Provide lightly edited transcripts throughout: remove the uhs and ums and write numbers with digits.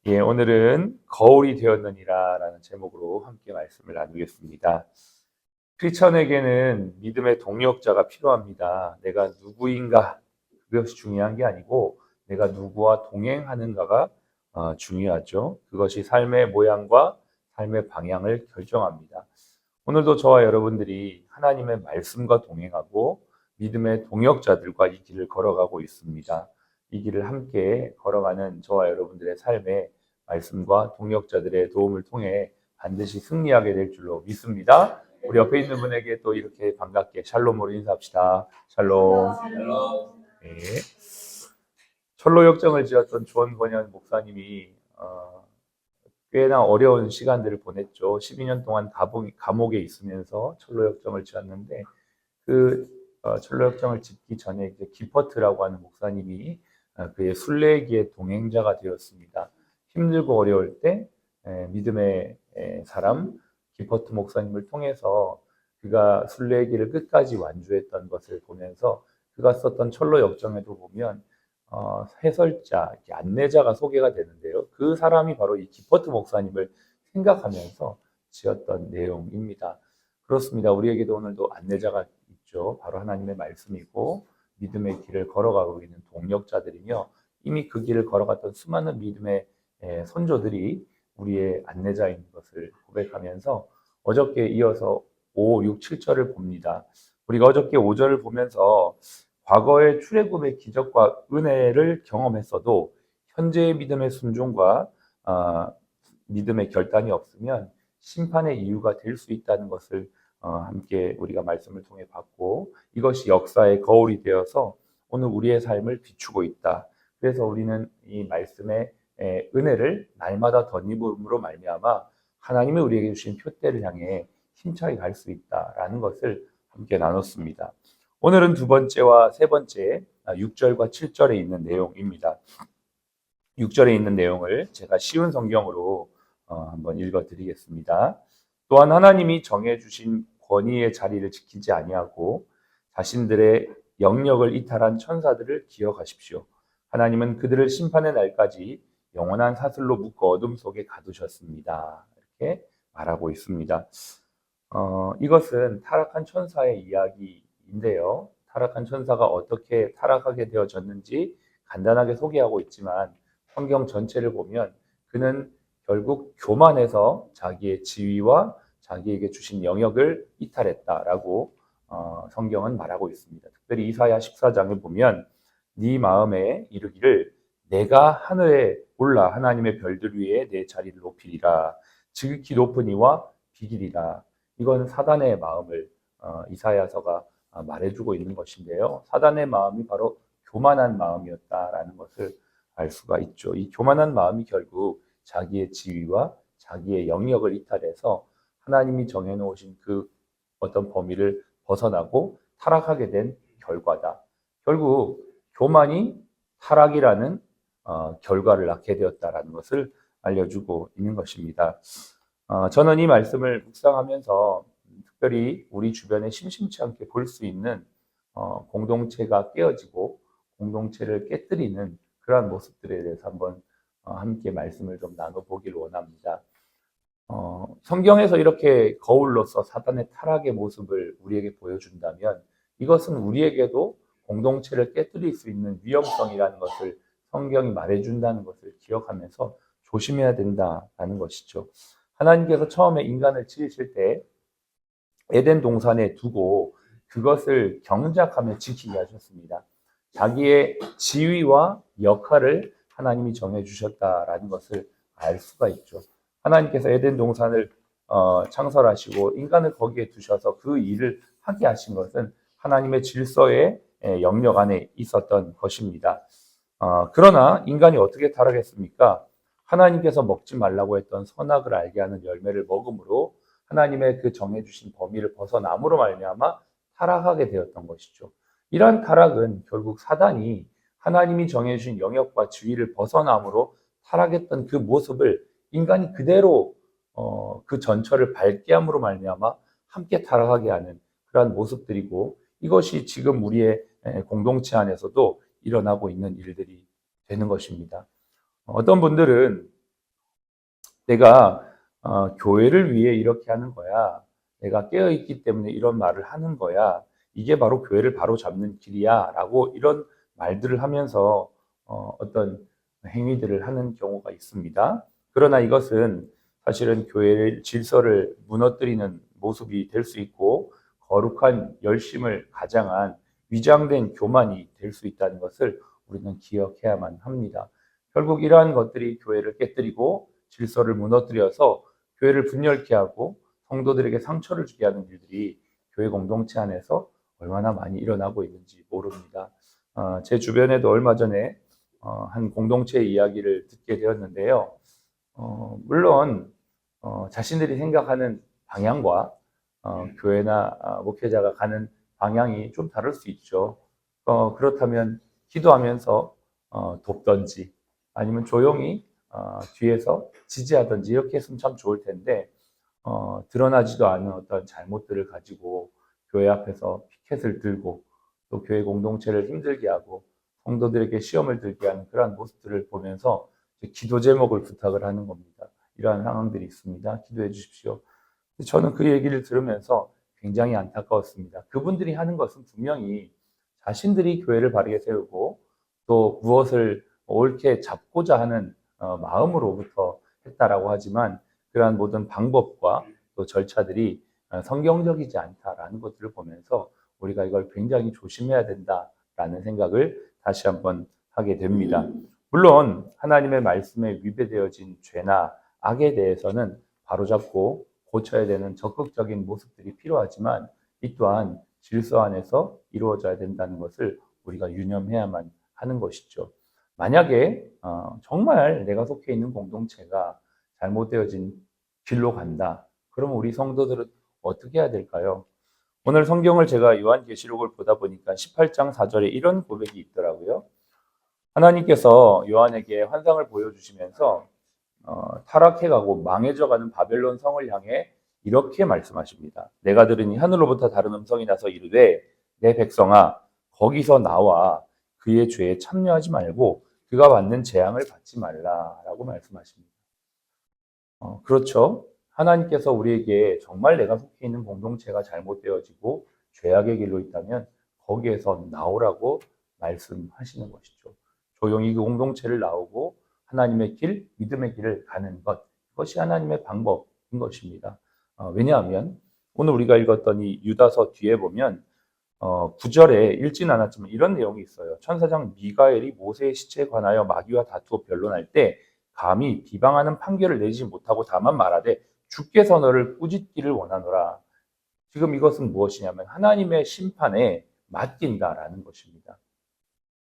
예, 오늘은 거울이 되었느니라 라는 제목으로 함께 말씀을 나누겠습니다. 크리스천에게는 믿음의 동력자가 필요합니다. 내가 누구인가, 그것이 중요한 게 아니고 내가 누구와 동행하는가가 중요하죠. 그것이 삶의 모양과 삶의 방향을 결정합니다. 오늘도 저와 여러분들이 하나님의 말씀과 동행하고 믿음의 동역자들과 이 길을 걸어가고 있습니다. 이 길을 함께 걸어가는 저와 여러분들의 삶에 말씀과 동역자들의 도움을 통해 반드시 승리하게 될 줄로 믿습니다. 우리 옆에 있는 분에게 또 이렇게 반갑게 샬롬으로 인사합시다. 샬롬. 네. 철로 역정을 지었던 주원권현 목사님이 꽤나 어려운 시간들을 보냈죠. 12년 동안 감옥에 있으면서 철로 역정을 지었는데 그 철로 역정을 짓기 전에 이제 기퍼트라고 하는 목사님이 그의 순례기의 동행자가 되었습니다. 힘들고 어려울 때 믿음의 사람 기퍼트 목사님을 통해서 그가 순례기를 끝까지 완주했던 것을 보면서 그가 썼던 철로 역정에도 보면 해설자, 안내자가 소개가 되는데요. 그 사람이 바로 이 기퍼트 목사님을 생각하면서 지었던 내용입니다. 그렇습니다. 우리에게도 오늘도 안내자가 있죠. 바로 하나님의 말씀이고 믿음의 길을 걸어가고 있는 동력자들이며 이미 그 길을 걸어갔던 수많은 믿음의 선조들이 우리의 안내자인 것을 고백하면서 어저께 이어서 5, 6, 7절을 봅니다. 우리가 어저께 5절을 보면서 과거의 출애굽의 기적과 은혜를 경험했어도 현재의 믿음의 순종과 믿음의 결단이 없으면 심판의 이유가 될 수 있다는 것을 함께 우리가 말씀을 통해 봤고 이것이 역사의 거울이 되어서 오늘 우리의 삶을 비추고 있다. 그래서 우리는 이 말씀의 은혜를 날마다 덧입음으로 말미암아 하나님이 우리에게 주신 표대를 향해 힘차게 갈 수 있다라는 것을 함께 나눴습니다. 오늘은 두 번째와 세 번째 6절과 7절에 있는 내용입니다. 6절에 있는 내용을 제가 쉬운 성경으로 한번 읽어드리겠습니다. 또한 하나님이 정해주신 권위의 자리를 지키지 아니하고 자신들의 영역을 이탈한 천사들을 기억하십시오. 하나님은 그들을 심판의 날까지 영원한 사슬로 묶어 어둠 속에 가두셨습니다. 이렇게 말하고 있습니다. 이것은 타락한 천사의 이야기인데요. 타락한 천사가 어떻게 타락하게 되어졌는지 간단하게 소개하고 있지만 성경 전체를 보면 그는 결국 교만해서 자기의 지위와 자기에게 주신 영역을 이탈했다라고 성경은 말하고 있습니다. 특별히 이사야 14장을 보면 네 마음에 이르기를 내가 하늘에 올라 하나님의 별들 위에 내 자리를 높이리라. 지극히 높은 이와 비길이라. 이건 사단의 마음을 이사야서가 말해주고 있는 것인데요. 사단의 마음이 바로 교만한 마음이었다라는 것을 알 수가 있죠. 이 교만한 마음이 결국 자기의 지위와 자기의 영역을 이탈해서 하나님이 정해놓으신 그 어떤 범위를 벗어나고 타락하게 된 결과다. 결국 교만이 타락이라는 결과를 낳게 되었다라는 것을 알려주고 있는 것입니다. 저는 이 말씀을 묵상하면서 특별히 우리 주변에 심심치 않게 볼 수 있는 공동체가 깨어지고 공동체를 깨뜨리는 그러한 모습들에 대해서 한번 함께 말씀을 좀 나눠보기를 원합니다. 성경에서 이렇게 거울로서 사단의 타락의 모습을 우리에게 보여준다면 이것은 우리에게도 공동체를 깨뜨릴 수 있는 위험성이라는 것을 성경이 말해준다는 것을 기억하면서 조심해야 된다는 것이죠. 하나님께서 처음에 인간을 지으실 때 에덴 동산에 두고 그것을 경작하며 지키게 하셨습니다. 자기의 지위와 역할을 하나님이 정해주셨다라는 것을 알 수가 있죠. 하나님께서 에덴 동산을 창설하시고 인간을 거기에 두셔서 그 일을 하게 하신 것은 하나님의 질서의 영역 안에 있었던 것입니다. 그러나 인간이 어떻게 타락했습니까? 하나님께서 먹지 말라고 했던 선악을 알게 하는 열매를 먹음으로 하나님의 그 정해주신 범위를 벗어남으로 말미암아 타락하게 되었던 것이죠. 이러한 타락은 결국 사단이 하나님이 정해주신 영역과 지위를 벗어남으로 타락했던 그 모습을 인간이 그대로 그 전철을 밟게 함으로 말미암아 함께 타락하게 하는 그러한 모습들이고 이것이 지금 우리의 공동체 안에서도 일어나고 있는 일들이 되는 것입니다. 어떤 분들은 내가 교회를 위해 이렇게 하는 거야. 내가 깨어있기 때문에 이런 말을 하는 거야. 이게 바로 교회를 바로 잡는 길이야. 라고 이런 말들을 하면서 어떤 행위들을 하는 경우가 있습니다. 그러나 이것은 사실은 교회의 질서를 무너뜨리는 모습이 될 수 있고 거룩한 열심을 가장한 위장된 교만이 될 수 있다는 것을 우리는 기억해야만 합니다. 결국 이러한 것들이 교회를 깨뜨리고 질서를 무너뜨려서 교회를 분열케 하고 성도들에게 상처를 주게 하는 일들이 교회 공동체 안에서 얼마나 많이 일어나고 있는지 모릅니다. 제 주변에도 얼마 전에 한 공동체 이야기를 듣게 되었는데요. 물론 자신들이 생각하는 방향과 교회나 목회자가 가는 방향이 좀 다를 수 있죠. 그렇다면 기도하면서 돕던지 아니면 조용히 뒤에서 지지하든지 이렇게 했으면 참 좋을 텐데 드러나지도 않은 어떤 잘못들을 가지고 교회 앞에서 피켓을 들고 또 교회 공동체를 힘들게 하고 성도들에게 시험을 들게 하는 그러한 모습들을 보면서 기도 제목을 부탁을 하는 겁니다. 이러한 상황들이 있습니다. 기도해 주십시오. 저는 그 얘기를 들으면서 굉장히 안타까웠습니다. 그분들이 하는 것은 분명히 자신들이 교회를 바르게 세우고 또 무엇을 옳게 잡고자 하는 마음으로부터 했다라고 하지만 그러한 모든 방법과 또 절차들이 성경적이지 않다라는 것들을 보면서 우리가 이걸 굉장히 조심해야 된다라는 생각을 다시 한번 하게 됩니다. 물론 하나님의 말씀에 위배되어진 죄나 악에 대해서는 바로잡고 고쳐야 되는 적극적인 모습들이 필요하지만 이 또한 질서 안에서 이루어져야 된다는 것을 우리가 유념해야만 하는 것이죠. 만약에 정말 내가 속해 있는 공동체가 잘못되어진 길로 간다. 그러면 우리 성도들은 어떻게 해야 될까요? 오늘 성경을 제가 요한계시록을 보다 보니까 18장 4절에 이런 고백이 있더라고요. 하나님께서 요한에게 환상을 보여주시면서 타락해가고 망해져가는 바벨론 성을 향해 이렇게 말씀하십니다. 내가 들으니 하늘로부터 다른 음성이 나서 이르되 내 백성아 거기서 나와 그의 죄에 참여하지 말고 그가 받는 재앙을 받지 말라라고 말씀하십니다. 그렇죠. 하나님께서 우리에게 정말 내가 속해 있는 공동체가 잘못되어지고 죄악의 길로 있다면 거기에서 나오라고 말씀하시는 것이죠. 조용히 그 공동체를 나오고 하나님의 길, 믿음의 길을 가는 것, 그것이 하나님의 방법인 것입니다. 왜냐하면 오늘 우리가 읽었던 이 유다서 뒤에 보면 9절에 읽진 않았지만 이런 내용이 있어요. 천사장 미가엘이 모세의 시체에 관하여 마귀와 다투어 변론할 때 감히 비방하는 판결을 내지 못하고 다만 말하되 주께서 너를 꾸짖기를 원하노라. 지금 이것은 무엇이냐면 하나님의 심판에 맡긴다라는 것입니다.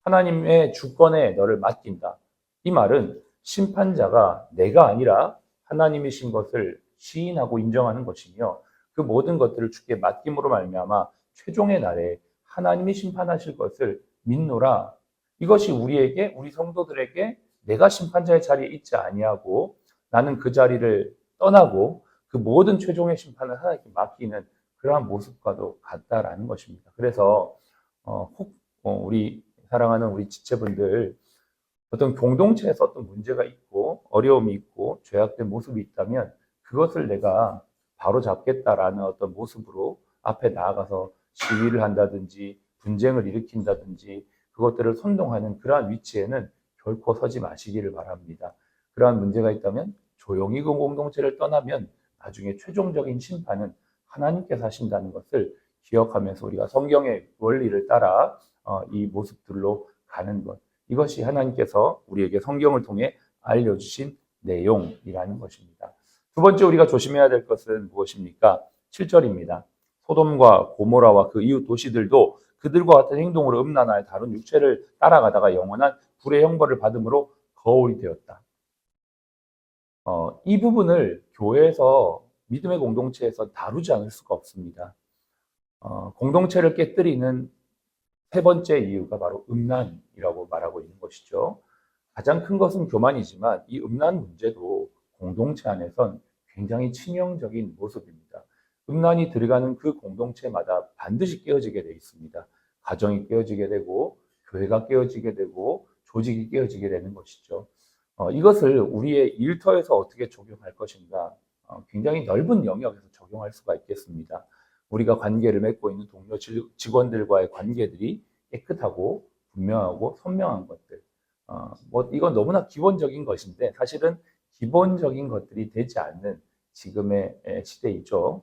하나님의 주권에 너를 맡긴다. 이 말은 심판자가 내가 아니라 하나님이신 것을 시인하고 인정하는 것이며 그 모든 것들을 주께 맡김으로 말미암아 최종의 날에 하나님이 심판하실 것을 믿노라. 이것이 우리에게 우리 성도들에게 내가 심판자의 자리에 있지 아니하고 나는 그 자리를 떠나고 그 모든 최종의 심판을 하나님께 맡기는 그러한 모습과도 같다라는 것입니다. 그래서 혹 우리 사랑하는 우리 지체분들 어떤 공동체에서 어떤 문제가 있고 어려움이 있고 죄악된 모습이 있다면 그것을 내가 바로 잡겠다라는 어떤 모습으로 앞에 나아가서 시위를 한다든지 분쟁을 일으킨다든지 그것들을 선동하는 그러한 위치에는 결코 서지 마시기를 바랍니다. 그러한 문제가 있다면 조용히 그 공동체를 떠나면 나중에 최종적인 심판은 하나님께서 하신다는 것을 기억하면서 우리가 성경의 원리를 따라 이 모습들로 가는 것. 이것이 하나님께서 우리에게 성경을 통해 알려주신 내용이라는 것입니다. 두 번째 우리가 조심해야 될 것은 무엇입니까? 7절입니다. 소돔과 고모라와 그 이웃 도시들도 그들과 같은 행동으로 음란하여 다른 육체를 따라가다가 영원한 불의 형벌을 받음으로 거울이 되었다. 이 부분을 교회에서 믿음의 공동체에서 다루지 않을 수가 없습니다. 공동체를 깨뜨리는 세 번째 이유가 바로 음란이라고 말하고 있는 것이죠. 가장 큰 것은 교만이지만 이 음란 문제도 공동체 안에선 굉장히 치명적인 모습입니다. 음란이 들어가는 그 공동체마다 반드시 깨어지게 되어 있습니다. 가정이 깨어지게 되고 교회가 깨어지게 되고 조직이 깨어지게 되는 것이죠. 이것을 우리의 일터에서 어떻게 적용할 것인가? 굉장히 넓은 영역에서 적용할 수가 있겠습니다. 우리가 관계를 맺고 있는 동료 직원들과의 관계들이 깨끗하고 분명하고 선명한 것들. 이건 너무나 기본적인 것인데 사실은 기본적인 것들이 되지 않는 지금의 시대이죠.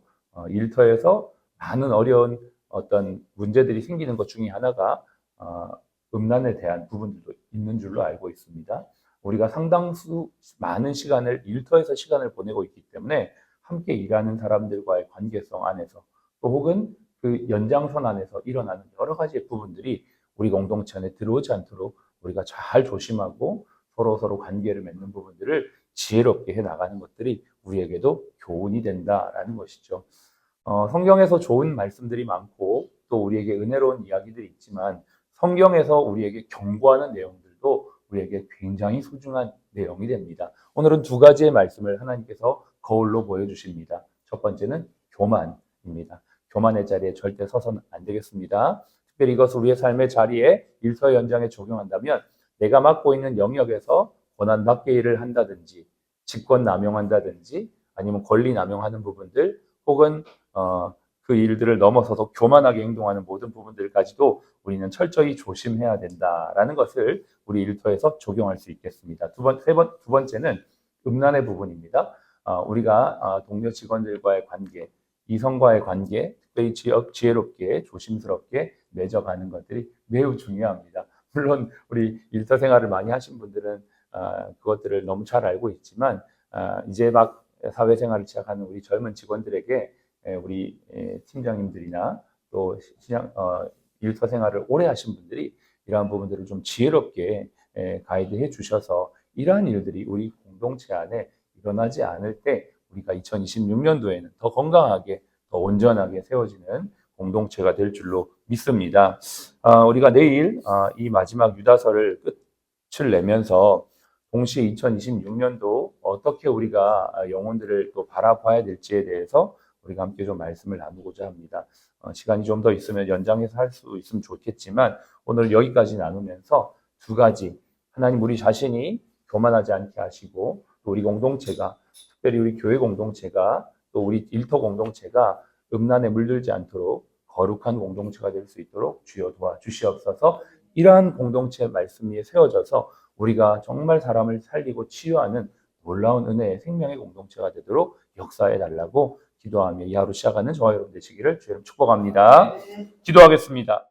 일터에서 많은 어려운 어떤 문제들이 생기는 것 중에 하나가 음란에 대한 부분들도 있는 줄로 알고 있습니다. 우리가 상당수 많은 시간을 일터에서 시간을 보내고 있기 때문에 함께 일하는 사람들과의 관계성 안에서 또 혹은 그 연장선 안에서 일어나는 여러 가지의 부분들이 우리 공동체 안에 들어오지 않도록 우리가 잘 조심하고 서로 관계를 맺는 부분들을 지혜롭게 해 나가는 것들이 우리에게도 교훈이 된다라는 것이죠. 성경에서 좋은 말씀들이 많고 또 우리에게 은혜로운 이야기들이 있지만 성경에서 우리에게 경고하는 내용들도 우리에게 굉장히 소중한 내용이 됩니다. 오늘은 두 가지의 말씀을 하나님께서 거울로 보여주십니다. 첫 번째는 교만입니다. 교만의 자리에 절대 서서는 안 되겠습니다. 특별히 이것을 우리의 삶의 자리에 일터 연장에 적용한다면 내가 맡고 있는 영역에서 권한 밖의 일을 한다든지 직권 남용한다든지 아니면 권리 남용하는 부분들 혹은 그 일들을 넘어서서 교만하게 행동하는 모든 부분들까지도 우리는 철저히 조심해야 된다라는 것을 우리 일터에서 적용할 수 있겠습니다. 두 번째는 음란의 부분입니다. 우리가 동료 직원들과의 관계, 이성과의 관계, 특별히 지혜롭게 조심스럽게 맺어가는 것들이 매우 중요합니다. 물론 우리 일터 생활을 많이 하신 분들은 그것들을 너무 잘 알고 있지만 이제 막 사회생활을 시작하는 우리 젊은 직원들에게 우리 팀장님들이나 또 일터 생활을 오래 하신 분들이 이러한 부분들을 좀 지혜롭게 가이드해 주셔서 이러한 일들이 우리 공동체 안에 일어나지 않을 때 우리가 2026년도에는 더 건강하게 더 온전하게 세워지는 공동체가 될 줄로 믿습니다. 우리가 내일 이 마지막 유다서를 끝을 내면서 동시에 2026년도 어떻게 우리가 영혼들을 또 바라봐야 될지에 대해서 우리가 함께 좀 말씀을 나누고자 합니다. 시간이 좀 더 있으면 연장해서 할 수 있으면 좋겠지만 오늘 여기까지 나누면서 두 가지 하나님 우리 자신이 교만하지 않게 하시고 또 우리 공동체가 특별히 우리 교회 공동체가 또 우리 일터 공동체가 음란에 물들지 않도록 거룩한 공동체가 될 수 있도록 주여 도와주시옵소서. 이러한 공동체 말씀 위에 세워져서 우리가 정말 사람을 살리고 치유하는 놀라운 은혜의 생명의 공동체가 되도록 역사해 달라고 기도하며 이 하루 시작하는 저와 여러분 되시기를 주님 축복합니다. 기도하겠습니다.